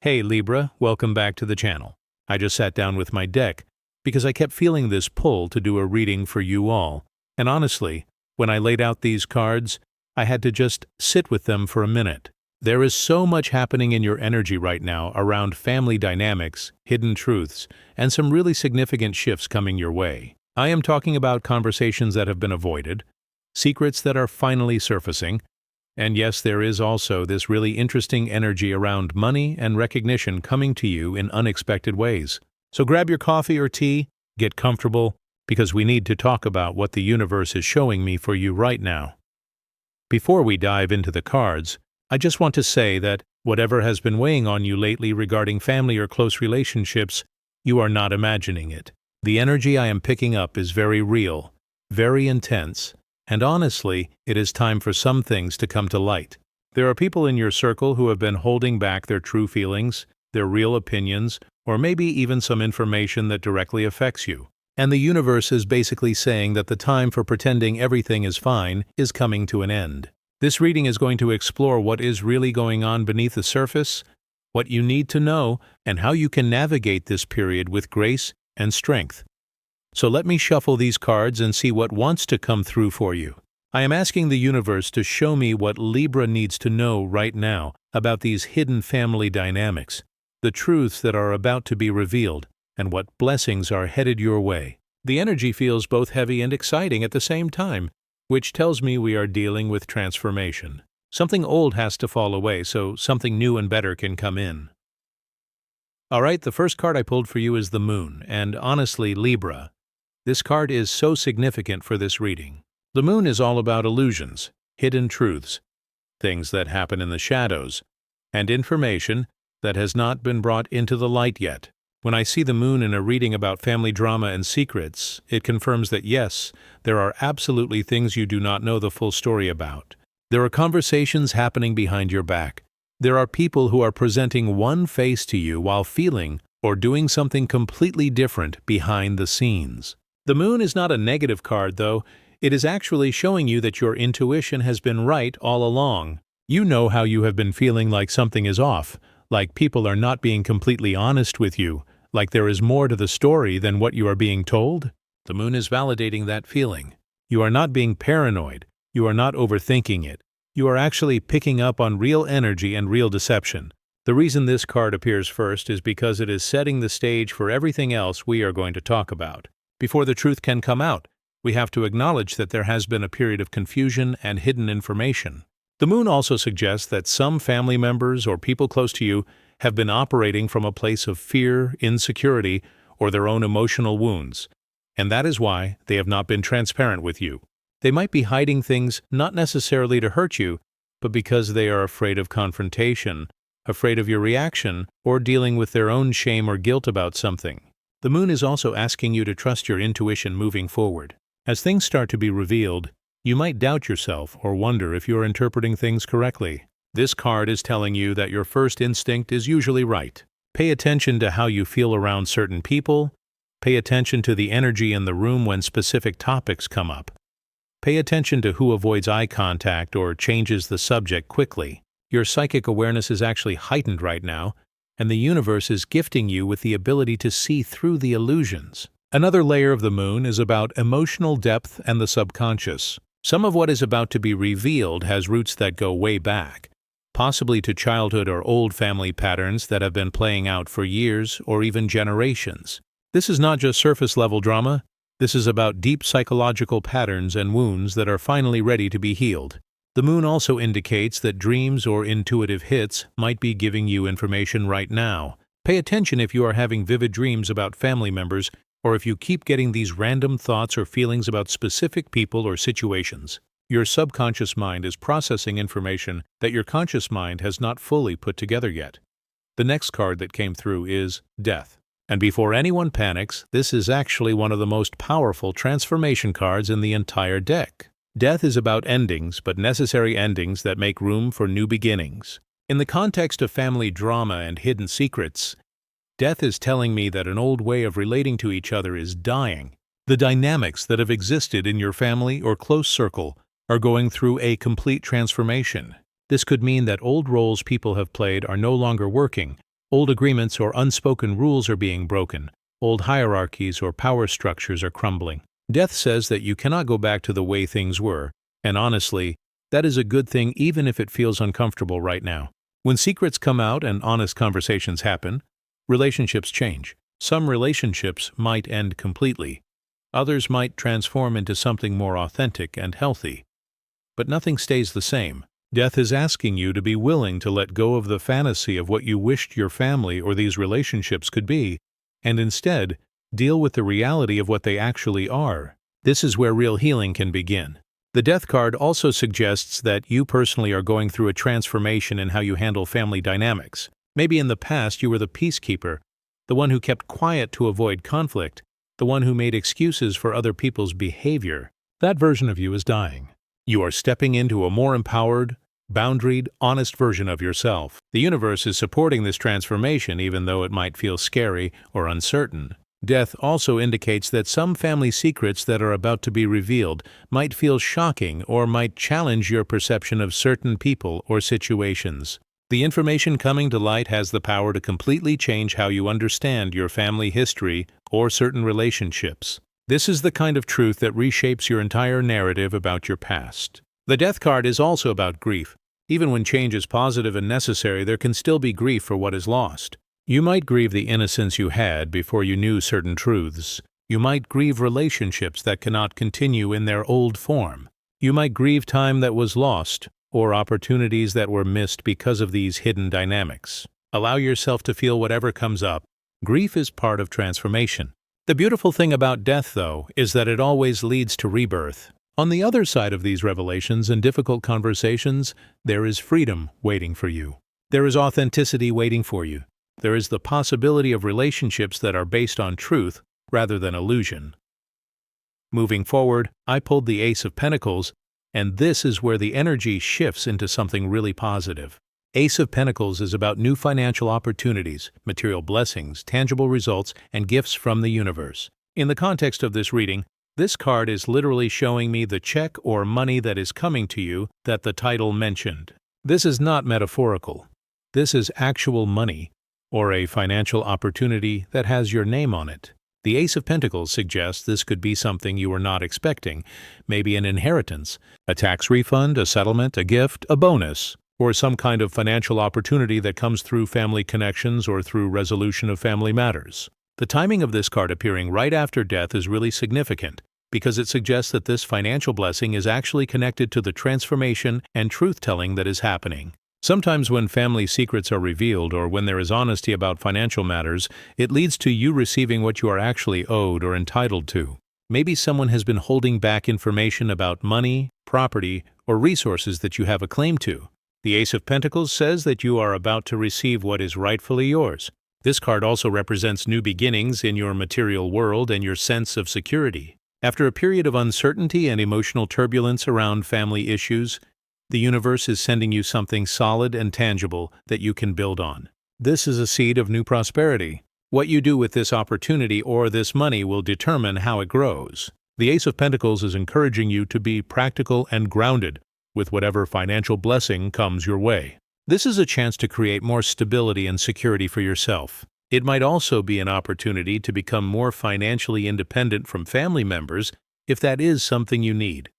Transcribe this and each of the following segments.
Hey Libra, welcome back to the channel. I just sat down with my deck because I kept feeling this pull to do a reading for you all. And honestly, when I laid out these cards, I had to just sit with them for a minute. There is so much happening in your energy right now around family dynamics, hidden truths, and some really significant shifts coming your way. I am talking about conversations that have been avoided, secrets that are finally surfacing, and yes, there is also this really interesting energy around money and recognition coming to you in unexpected ways. So grab your coffee or tea, get comfortable, because we need to talk about what the universe is showing me for you right now. Before we dive into the cards, I just want to say that whatever has been weighing on you lately regarding family or close relationships, you are not imagining it. The energy I am picking up is very real, very intense, and honestly, it is time for some things to come to light. There are people in your circle who have been holding back their true feelings, their real opinions, or maybe even some information that directly affects you. And the universe is basically saying that the time for pretending everything is fine is coming to an end. This reading is going to explore what is really going on beneath the surface, what you need to know, and how you can navigate this period with grace and strength. So let me shuffle these cards and see what wants to come through for you. I am asking the universe to show me what Libra needs to know right now about these hidden family dynamics, the truths that are about to be revealed, and what blessings are headed your way. The energy feels both heavy and exciting at the same time, which tells me we are dealing with transformation. Something old has to fall away so something new and better can come in. Alright, the first card I pulled for you is the Moon, and honestly, Libra, this card is so significant for this reading. The Moon is all about illusions, hidden truths, things that happen in the shadows, and information that has not been brought into the light yet. When I see the Moon in a reading about family drama and secrets, it confirms that yes, there are absolutely things you do not know the full story about. There are conversations happening behind your back. There are people who are presenting one face to you while feeling or doing something completely different behind the scenes. The Moon is not a negative card, though. It is actually showing you that your intuition has been right all along. You know how you have been feeling like something is off, like people are not being completely honest with you, like there is more to the story than what you are being told. The Moon is validating that feeling. You are not being paranoid. You are not overthinking it. You are actually picking up on real energy and real deception. The reason this card appears first is because it is setting the stage for everything else we are going to talk about. Before the truth can come out, we have to acknowledge that there has been a period of confusion and hidden information. The Moon also suggests that some family members or people close to you have been operating from a place of fear, insecurity, or their own emotional wounds, and that is why they have not been transparent with you. They might be hiding things not necessarily to hurt you, but because they are afraid of confrontation, afraid of your reaction, or dealing with their own shame or guilt about something. The Moon is also asking you to trust your intuition moving forward. As things start to be revealed, you might doubt yourself or wonder if you are interpreting things correctly. This card is telling you that your first instinct is usually right. Pay attention to how you feel around certain people. Pay attention to the energy in the room when specific topics come up. Pay attention to who avoids eye contact or changes the subject quickly. Your psychic awareness is actually heightened right now, and the universe is gifting you with the ability to see through the illusions. Another layer of the Moon is about emotional depth and the subconscious. Some of what is about to be revealed has roots that go way back, possibly to childhood or old family patterns that have been playing out for years or even generations. This is not just surface-level drama. This is about deep psychological patterns and wounds that are finally ready to be healed. The Moon also indicates that dreams or intuitive hits might be giving you information right now. Pay attention if you are having vivid dreams about family members or if you keep getting these random thoughts or feelings about specific people or situations. Your subconscious mind is processing information that your conscious mind has not fully put together yet. The next card that came through is Death. And before anyone panics, this is actually one of the most powerful transformation cards in the entire deck. Death is about endings, but necessary endings that make room for new beginnings. In the context of family drama and hidden secrets, death is telling me that an old way of relating to each other is dying. The dynamics that have existed in your family or close circle are going through a complete transformation. This could mean that old roles people have played are no longer working, Old agreements or unspoken rules are being broken. Old hierarchies or power structures are crumbling. Death says that you cannot go back to the way things were, and honestly, that is a good thing even if it feels uncomfortable right now. When secrets come out and honest conversations happen, relationships change. Some relationships might end completely. Others might transform into something more authentic and healthy. But nothing stays the same. Death is asking you to be willing to let go of the fantasy of what you wished your family or these relationships could be, and instead deal with the reality of what they actually are. This is where real healing can begin. The Death card also suggests that you personally are going through a transformation in how you handle family dynamics. Maybe in the past you were the peacekeeper, the one who kept quiet to avoid conflict, the one who made excuses for other people's behavior. That version of you is dying. You are stepping into a more empowered, boundaried, honest version of yourself. The universe is supporting this transformation even though it might feel scary or uncertain. Death also indicates that some family secrets that are about to be revealed might feel shocking or might challenge your perception of certain people or situations. The information coming to light has the power to completely change how you understand your family history or certain relationships. This is the kind of truth that reshapes your entire narrative about your past. The Death card is also about grief. Even when change is positive and necessary, there can still be grief for what is lost. You might grieve the innocence you had before you knew certain truths. You might grieve relationships that cannot continue in their old form. You might grieve time that was lost or opportunities that were missed because of these hidden dynamics. Allow yourself to feel whatever comes up. Grief is part of transformation. The beautiful thing about death, though, is that it always leads to rebirth. On the other side of these revelations and difficult conversations, there is freedom waiting for you. There is authenticity waiting for you. There is the possibility of relationships that are based on truth rather than illusion. Moving forward, I pulled the Ace of Pentacles, and this is where the energy shifts into something really positive. Ace of Pentacles is about new financial opportunities, material blessings, tangible results, and gifts from the universe. In the context of this reading, this card is literally showing me the check or money that is coming to you that the title mentioned. This is not metaphorical. This is actual money, or a financial opportunity that has your name on it. The Ace of Pentacles suggests this could be something you were not expecting, maybe an inheritance, a tax refund, a settlement, a gift, a bonus, or some kind of financial opportunity that comes through family connections or through resolution of family matters. The timing of this card appearing right after death is really significant because it suggests that this financial blessing is actually connected to the transformation and truth-telling that is happening. Sometimes when family secrets are revealed or when there is honesty about financial matters, it leads to you receiving what you are actually owed or entitled to. Maybe someone has been holding back information about money, property, or resources that you have a claim to. The Ace of Pentacles says that you are about to receive what is rightfully yours. This card also represents new beginnings in your material world and your sense of security. After a period of uncertainty and emotional turbulence around family issues, the universe is sending you something solid and tangible that you can build on. This is a seed of new prosperity. What you do with this opportunity or this money will determine how it grows. The Ace of Pentacles is encouraging you to be practical and grounded with whatever financial blessing comes your way. This is a chance to create more stability and security for yourself. It might also be an opportunity to become more financially independent from family members if that is something you need.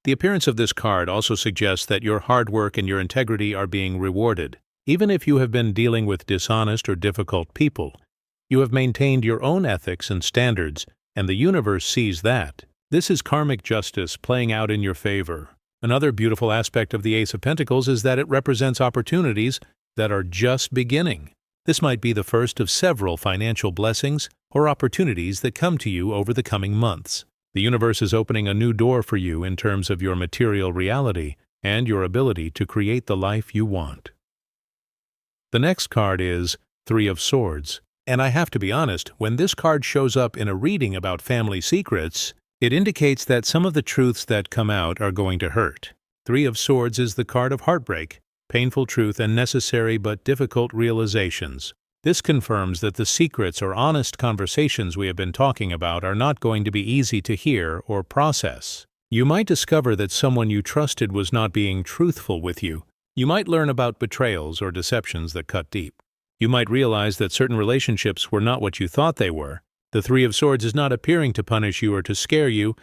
The appearance of this card also suggests that your hard work and your integrity are being rewarded. Even if you have been dealing with dishonest or difficult people, you have maintained your own ethics and standards, and the universe sees that. This is karmic justice playing out in your favor. Another beautiful aspect of the Ace of Pentacles is that it represents opportunities that are just beginning. This might be the first of several financial blessings or opportunities that come to you over the coming months. The universe is opening a new door for you in terms of your material reality and your ability to create the life you want. The next card is Three of Swords. And I have to be honest, when this card shows up in a reading about family secrets, it indicates that some of the truths that come out are going to hurt. Three of Swords is the card of heartbreak, painful truth, and necessary but difficult realizations. This confirms that the secrets or honest conversations we have been talking about are not going to be easy to hear or process. You might discover that someone you trusted was not being truthful with you. You might learn about betrayals or deceptions that cut deep. You might realize that certain relationships were not what you thought they were. The Three of Swords is not appearing to punish you or to scare you.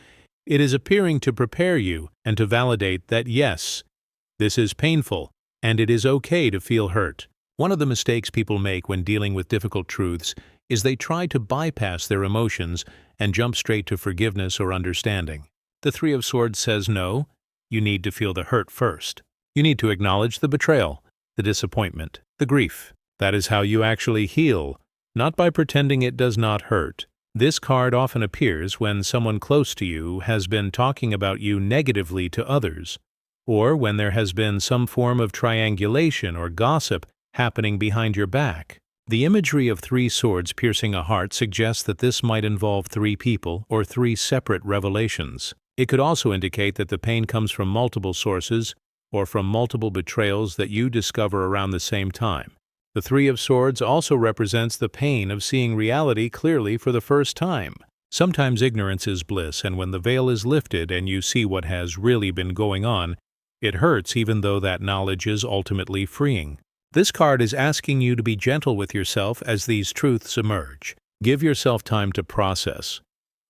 It is appearing to prepare you and to validate that yes, this is painful, and it is okay to feel hurt. One of the mistakes people make when dealing with difficult truths is they try to bypass their emotions and jump straight to forgiveness or understanding. The Three of Swords says no, you need to feel the hurt first. You need to acknowledge the betrayal, the disappointment, the grief. That is how you actually heal, not by pretending it does not hurt. This card often appears when someone close to you has been talking about you negatively to others, or when there has been some form of triangulation or gossip happening behind your back. The imagery of three swords piercing a heart suggests that this might involve three people or three separate revelations. It could also indicate that the pain comes from multiple sources or from multiple betrayals that you discover around the same time. The Three of Swords also represents the pain of seeing reality clearly for the first time. Sometimes ignorance is bliss, and when the veil is lifted and you see what has really been going on, it hurts even though that knowledge is ultimately freeing. This card is asking you to be gentle with yourself as these truths emerge. Give yourself time to process.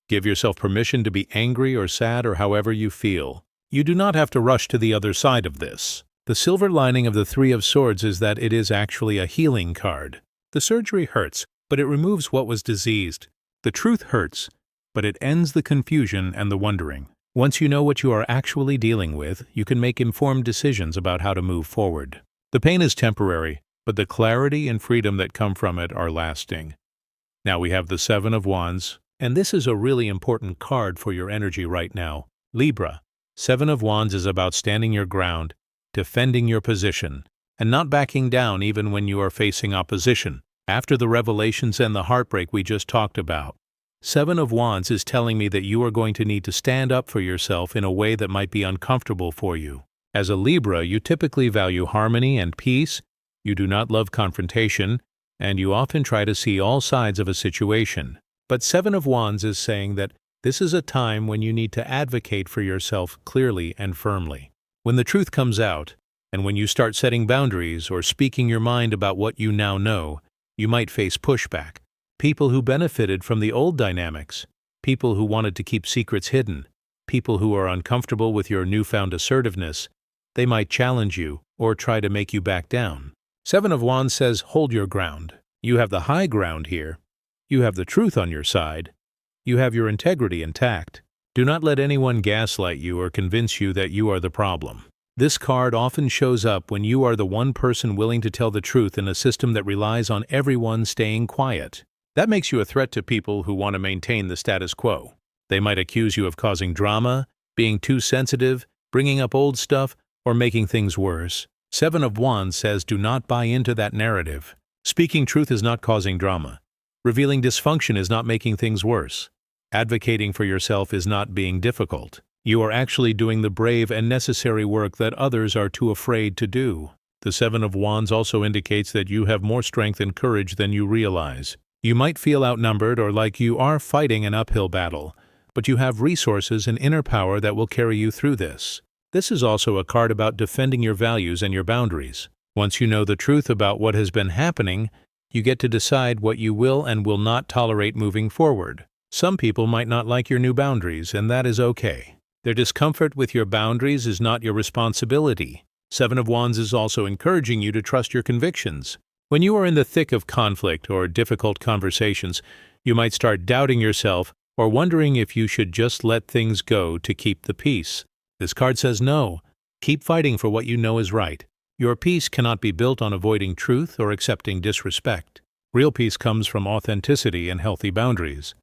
Give yourself permission to be angry or sad or however you feel. You do not have to rush to the other side of this. The silver lining of the Three of Swords is that it is actually a healing card. The surgery hurts, but it removes what was diseased. The truth hurts, but it ends the confusion and the wondering. Once you know what you are actually dealing with, you can make informed decisions about how to move forward. The pain is temporary, but the clarity and freedom that come from it are lasting. Now we have the Seven of Wands, and this is a really important card for your energy right now. Libra, Seven of Wands is about standing your ground, defending your position, and not backing down even when you are facing opposition. After the revelations and the heartbreak we just talked about, Seven of Wands is telling me that you are going to need to stand up for yourself in a way that might be uncomfortable for you. As a Libra, you typically value harmony and peace, you do not love confrontation, and you often try to see all sides of a situation. But Seven of Wands is saying that this is a time when you need to advocate for yourself clearly and firmly. When the truth comes out, and when you start setting boundaries or speaking your mind about what you now know, you might face pushback. People who benefited from the old dynamics, people who wanted to keep secrets hidden, people who are uncomfortable with your newfound assertiveness, they might challenge you or try to make you back down. Seven of Wands says hold your ground. You have the high ground here. You have the truth on your side. You have your integrity intact. Do not let anyone gaslight you or convince you that you are the problem. This card often shows up when you are the one person willing to tell the truth in a system that relies on everyone staying quiet. That makes you a threat to people who want to maintain the status quo. They might accuse you of causing drama, being too sensitive, bringing up old stuff, or making things worse. Seven of Wands says do not buy into that narrative. Speaking truth is not causing drama. Revealing dysfunction is not making things worse. Advocating for yourself is not being difficult. You are actually doing the brave and necessary work that others are too afraid to do. The Seven of Wands also indicates that you have more strength and courage than you realize. You might feel outnumbered or like you are fighting an uphill battle, but you have resources and inner power that will carry you through this. This is also a card about defending your values and your boundaries. Once you know the truth about what has been happening, you get to decide what you will and will not tolerate moving forward. Some people might not like your new boundaries, and that is okay. Their discomfort with your boundaries is not your responsibility. Seven of Wands is also encouraging you to trust your convictions. When you are in the thick of conflict or difficult conversations, you might start doubting yourself or wondering if you should just let things go to keep the peace. This card says no. Keep fighting for what you know is right. Your peace cannot be built on avoiding truth or accepting disrespect. Real peace comes from authenticity and healthy boundaries.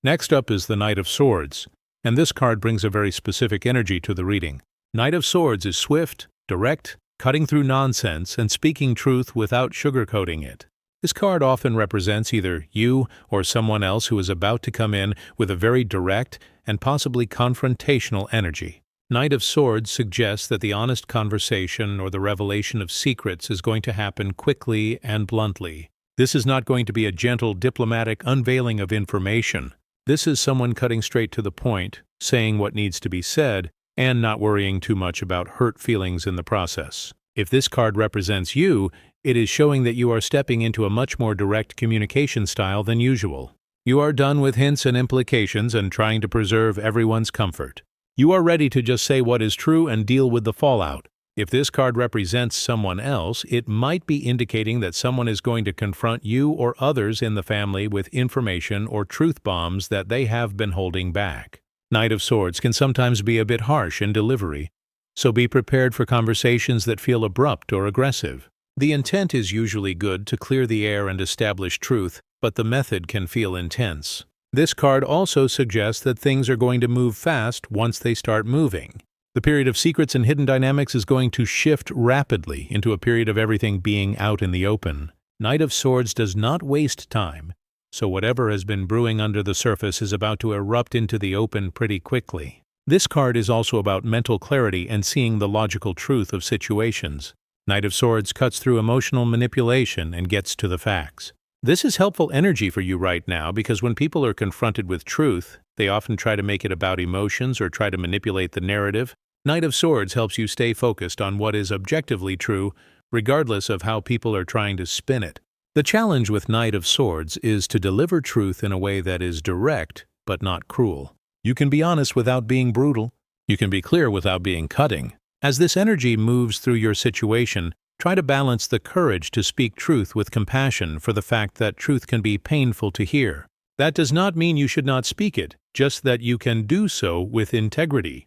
Next up is the Knight of Swords, and this card brings a very specific energy to the reading. Knight of Swords is swift, direct, cutting through nonsense, and speaking truth without sugarcoating it. This card often represents either you or someone else who is about to come in with a very direct and possibly confrontational energy. Knight of Swords suggests that the honest conversation or the revelation of secrets is going to happen quickly and bluntly. This is not going to be a gentle, diplomatic unveiling of information. This is someone cutting straight to the point, saying what needs to be said, and not worrying too much about hurt feelings in the process. If this card represents you, It is showing that you are stepping into a much more direct communication style than usual. You are done with hints and implications and trying to preserve everyone's comfort. You are ready to just say what is true and deal with the fallout. If this card represents someone else, it might be indicating that someone is going to confront you or others in the family with information or truth bombs that they have been holding back. Knight of Swords can sometimes be a bit harsh in delivery, so be prepared for conversations that feel abrupt or aggressive. The intent is usually good to clear the air and establish truth, but the method can feel intense. This card also suggests that things are going to move fast once they start moving. The period of secrets and hidden dynamics is going to shift rapidly into a period of everything being out in the open. Knight of Swords does not waste time, so whatever has been brewing under the surface is about to erupt into the open pretty quickly. This card is also about mental clarity and seeing the logical truth of situations. Knight of Swords cuts through emotional manipulation and gets to the facts. This is helpful energy for you right now because when people are confronted with truth, they often try to make it about emotions or try to manipulate the narrative. Knight of Swords helps you stay focused on what is objectively true, regardless of how people are trying to spin it. The challenge with Knight of Swords is to deliver truth in a way that is direct, but not cruel. You can be honest without being brutal. You can be clear without being cutting. As this energy moves through your situation, try to balance the courage to speak truth with compassion for the fact that truth can be painful to hear. That does not mean you should not speak it, just that you can do so with integrity.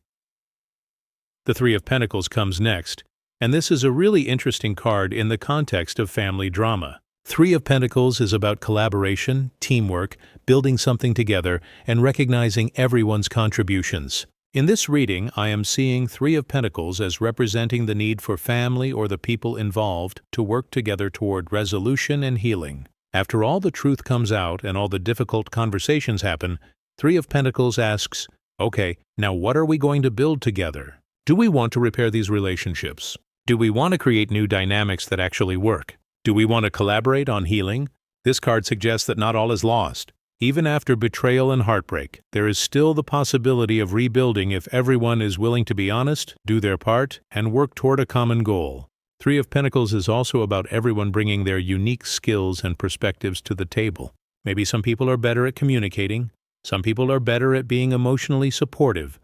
The Three of Pentacles comes next, and this is a really interesting card in the context of family drama. Three of Pentacles is about collaboration, teamwork, building something together, and recognizing everyone's contributions. In this reading, I am seeing Three of Pentacles as representing the need for family or the people involved to work together toward resolution and healing. After all the truth comes out and all the difficult conversations happen, Three of Pentacles asks, okay, now what are we going to build together? Do we want to repair these relationships? Do we want to create new dynamics that actually work? Do we want to collaborate on healing? This card suggests that not all is lost. Even after betrayal and heartbreak, there is still the possibility of rebuilding if everyone is willing to be honest, do their part, and work toward a common goal. Three of Pentacles is also about everyone bringing their unique skills and perspectives to the table. Maybe some people are better at communicating. Some people are better at being emotionally supportive.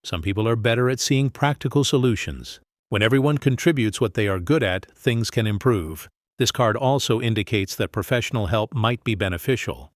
Some people are better at seeing practical solutions. When everyone contributes what they are good at, things can improve. This card also indicates that professional help might be beneficial.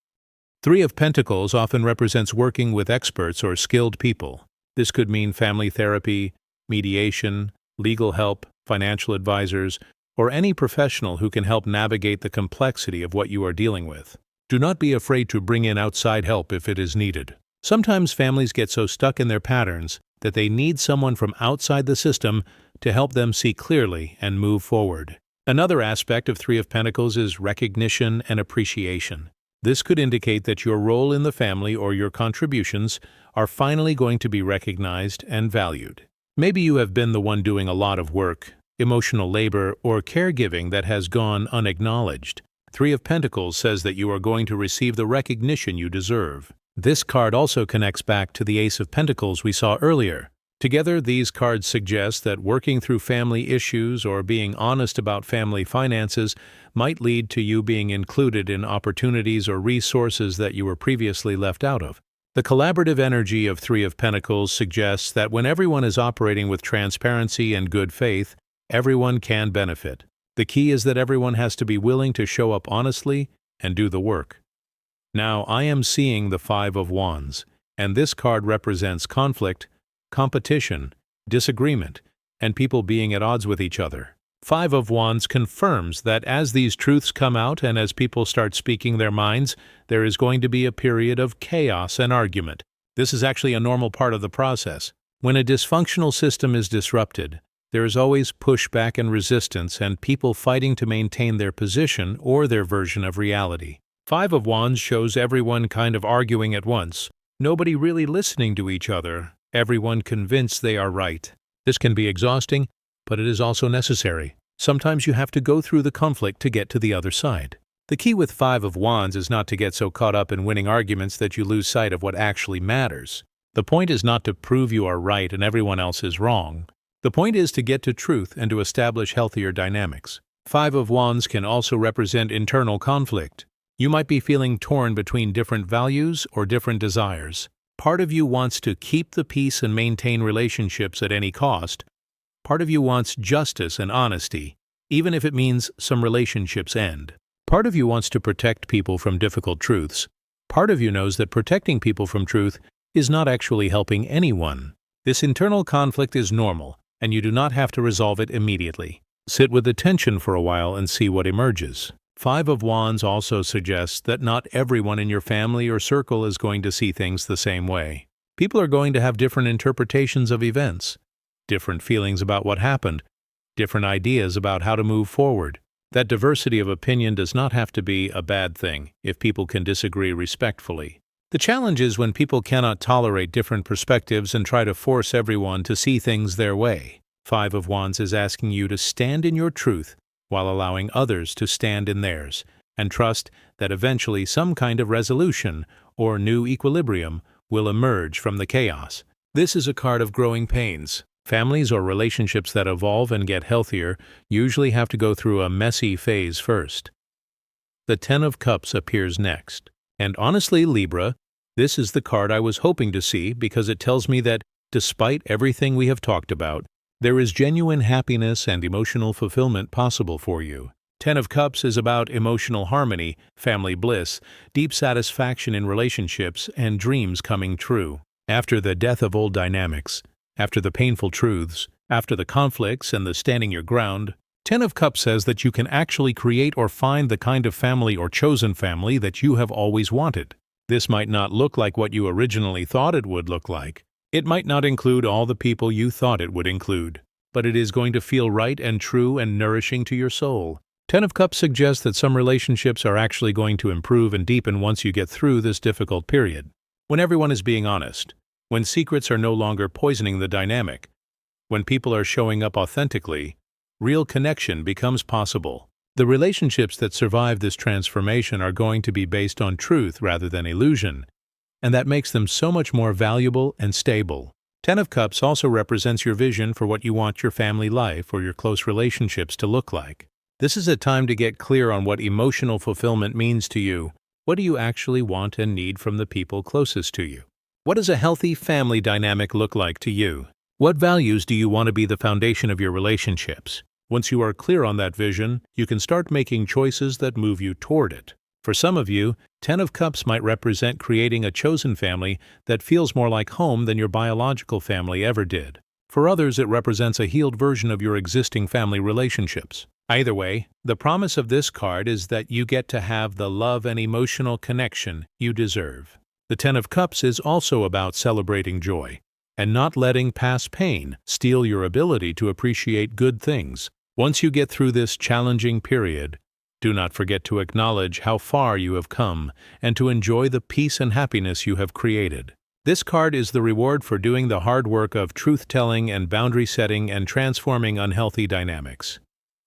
Three of Pentacles often represents working with experts or skilled people. This could mean family therapy, mediation, legal help, financial advisors, or any professional who can help navigate the complexity of what you are dealing with. Do not be afraid to bring in outside help if it is needed. Sometimes families get so stuck in their patterns that they need someone from outside the system to help them see clearly and move forward. Another aspect of Three of Pentacles is recognition and appreciation. This could indicate that your role in the family or your contributions are finally going to be recognized and valued. Maybe you have been the one doing a lot of work, emotional labor, or caregiving that has gone unacknowledged. Three of Pentacles says that you are going to receive the recognition you deserve. This card also connects back to the Ace of Pentacles we saw earlier. Together, these cards suggest that working through family issues or being honest about family finances might lead to you being included in opportunities or resources that you were previously left out of. The collaborative energy of Three of Pentacles suggests that when everyone is operating with transparency and good faith, everyone can benefit. The key is that everyone has to be willing to show up honestly and do the work. Now, I am seeing the Five of Wands, and this card represents conflict, competition, disagreement, and people being at odds with each other. Five of Wands confirms that as these truths come out and as people start speaking their minds, there is going to be a period of chaos and argument. This is actually a normal part of the process. When a dysfunctional system is disrupted, there is always pushback and resistance and people fighting to maintain their position or their version of reality. Five of Wands shows everyone kind of arguing at once. Nobody really listening to each other. Everyone convinced they are right. This can be exhausting, but it is also necessary. Sometimes you have to go through the conflict to get to the other side. The key with Five of Wands is not to get so caught up in winning arguments that you lose sight of what actually matters. The point is not to prove you are right and everyone else is wrong. The point is to get to truth and to establish healthier dynamics. Five of Wands can also represent internal conflict. You might be feeling torn between different values or different desires. Part of you wants to keep the peace and maintain relationships at any cost. Part of you wants justice and honesty, even if it means some relationships end. Part of you wants to protect people from difficult truths. Part of you knows that protecting people from truth is not actually helping anyone. This internal conflict is normal, and you do not have to resolve it immediately. Sit with the tension for a while and see what emerges. Five of Wands also suggests that not everyone in your family or circle is going to see things the same way. People are going to have different interpretations of events, different feelings about what happened, different ideas about how to move forward. That diversity of opinion does not have to be a bad thing if people can disagree respectfully. The challenge is when people cannot tolerate different perspectives and try to force everyone to see things their way. Five of Wands is asking you to stand in your truth while allowing others to stand in theirs, and trust that eventually some kind of resolution or new equilibrium will emerge from the chaos. This is a card of growing pains. Families or relationships that evolve and get healthier usually have to go through a messy phase first. The Ten of Cups appears next. And honestly, Libra, this is the card I was hoping to see because it tells me that, despite everything we have talked about, there is genuine happiness and emotional fulfillment possible for you. Ten of Cups is about emotional harmony, family bliss, deep satisfaction in relationships, and dreams coming true. After the death of old dynamics, after the painful truths, after the conflicts and the standing your ground, Ten of Cups says that you can actually create or find the kind of family or chosen family that you have always wanted. This might not look like what you originally thought it would look like. It might not include all the people you thought it would include, but it is going to feel right and true and nourishing to your soul. Ten of Cups suggests that some relationships are actually going to improve and deepen once you get through this difficult period. When everyone is being honest, when secrets are no longer poisoning the dynamic, when people are showing up authentically, real connection becomes possible. The relationships that survive this transformation are going to be based on truth rather than illusion, and that makes them so much more valuable and stable. Ten of Cups also represents your vision for what you want your family life or your close relationships to look like. This is a time to get clear on what emotional fulfillment means to you. What do you actually want and need from the people closest to you? What does a healthy family dynamic look like to you? What values do you want to be the foundation of your relationships? Once you are clear on that vision, you can start making choices that move you toward it. For some of you, Ten of Cups might represent creating a chosen family that feels more like home than your biological family ever did. For others, it represents a healed version of your existing family relationships. Either way, the promise of this card is that you get to have the love and emotional connection you deserve. The Ten of Cups is also about celebrating joy and not letting past pain steal your ability to appreciate good things. Once you get through this challenging period, do not forget to acknowledge how far you have come and to enjoy the peace and happiness you have created. This card is the reward for doing the hard work of truth-telling and boundary setting and transforming unhealthy dynamics.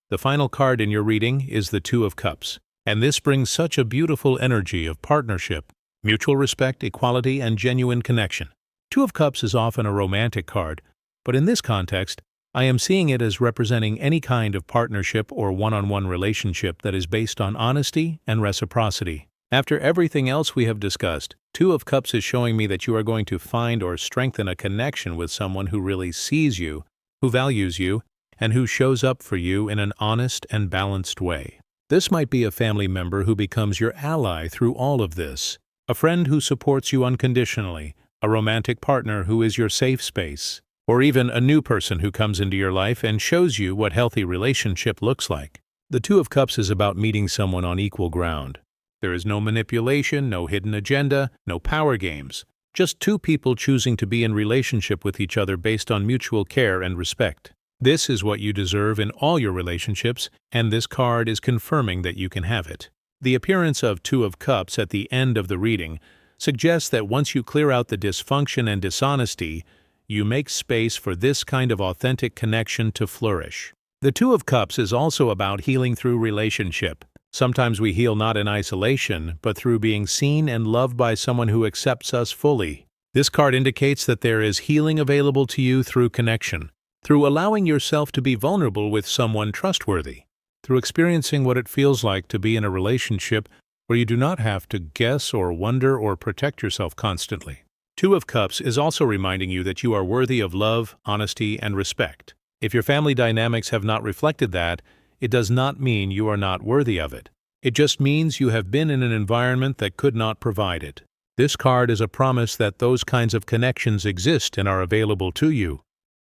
The final card in your reading is the Two of Cups, and this brings such a beautiful energy of partnership, mutual respect, equality, and genuine connection. Two of Cups is often a romantic card, but in this context, I am seeing it as representing any kind of partnership or one-on-one relationship that is based on honesty and reciprocity. After everything else we have discussed, Two of Cups is showing me that you are going to find or strengthen a connection with someone who really sees you, who values you, and who shows up for you in an honest and balanced way. This might be a family member who becomes your ally through all of this, a friend who supports you unconditionally, a romantic partner who is your safe space, or even a new person who comes into your life and shows you what healthy relationship looks like. The Two of Cups is about meeting someone on equal ground. There is no manipulation, no hidden agenda, no power games. Just two people choosing to be in relationship with each other based on mutual care and respect. This is what you deserve in all your relationships, and this card is confirming that you can have it. The appearance of Two of Cups at the end of the reading suggests that once you clear out the dysfunction and dishonesty, you make space for this kind of authentic connection to flourish. The Two of Cups is also about healing through relationship. Sometimes we heal not in isolation, but through being seen and loved by someone who accepts us fully. This card indicates that there is healing available to you through connection, through allowing yourself to be vulnerable with someone trustworthy, through experiencing what it feels like to be in a relationship where you do not have to guess or wonder or protect yourself constantly. Two of Cups is also reminding you that you are worthy of love, honesty, and respect. If your family dynamics have not reflected that, it does not mean you are not worthy of it. It just means you have been in an environment that could not provide it. This card is a promise that those kinds of connections exist and are available to you.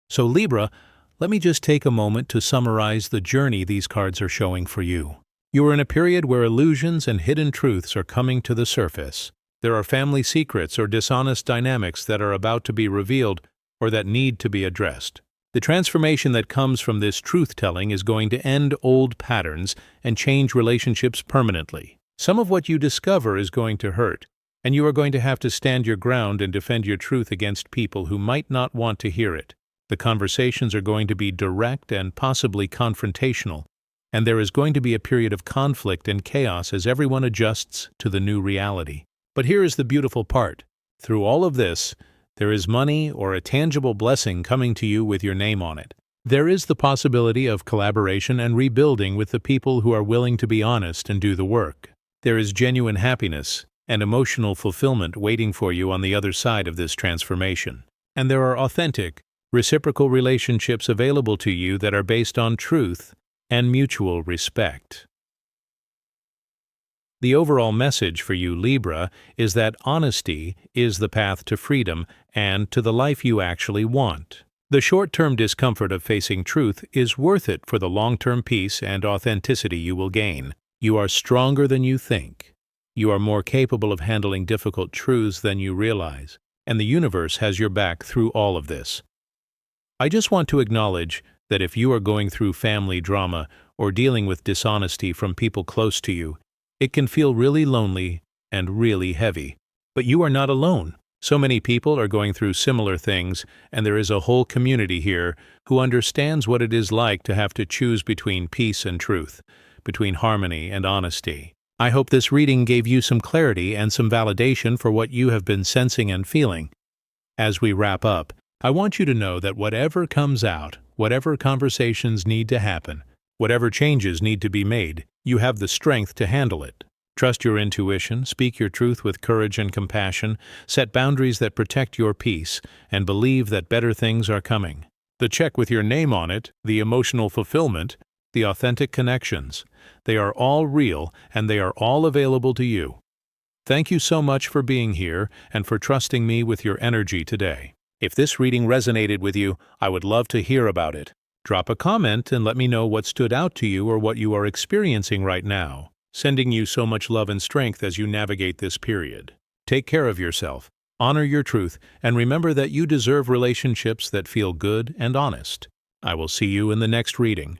So Libra, let me just take a moment to summarize the journey these cards are showing for you. You are in a period where illusions and hidden truths are coming to the surface. There are family secrets or dishonest dynamics that are about to be revealed or that need to be addressed. The transformation that comes from this truth-telling is going to end old patterns and change relationships permanently. Some of what you discover is going to hurt, and you are going to have to stand your ground and defend your truth against people who might not want to hear it. The conversations are going to be direct and possibly confrontational, and there is going to be a period of conflict and chaos as everyone adjusts to the new reality. But here is the beautiful part. Through all of this, there is money or a tangible blessing coming to you with your name on it. There is the possibility of collaboration and rebuilding with the people who are willing to be honest and do the work. There is genuine happiness and emotional fulfillment waiting for you on the other side of this transformation. And there are authentic, reciprocal relationships available to you that are based on truth and mutual respect. The overall message for you, Libra, is that honesty is the path to freedom and to the life you actually want. The short-term discomfort of facing truth is worth it for the long-term peace and authenticity you will gain. You are stronger than you think. You are more capable of handling difficult truths than you realize, and the universe has your back through all of this. I just want to acknowledge that if you are going through family drama or dealing with dishonesty from people close to you, it can feel really lonely and really heavy. But you are not alone. So many people are going through similar things, and there is a whole community here who understands what it is like to have to choose between peace and truth, between harmony and honesty. I hope this reading gave you some clarity and some validation for what you have been sensing and feeling. As we wrap up, I want you to know that whatever comes out, whatever conversations need to happen, whatever changes need to be made, you have the strength to handle it. Trust your intuition, speak your truth with courage and compassion, set boundaries that protect your peace, and believe that better things are coming. The check with your name on it, the emotional fulfillment, the authentic connections, they are all real and they are all available to you. Thank you so much for being here and for trusting me with your energy today. If this reading resonated with you, I would love to hear about it. Drop a comment and let me know what stood out to you or what you are experiencing right now. Sending you so much love and strength as you navigate this period. Take care of yourself, honor your truth, and remember that you deserve relationships that feel good and honest. I will see you in the next reading.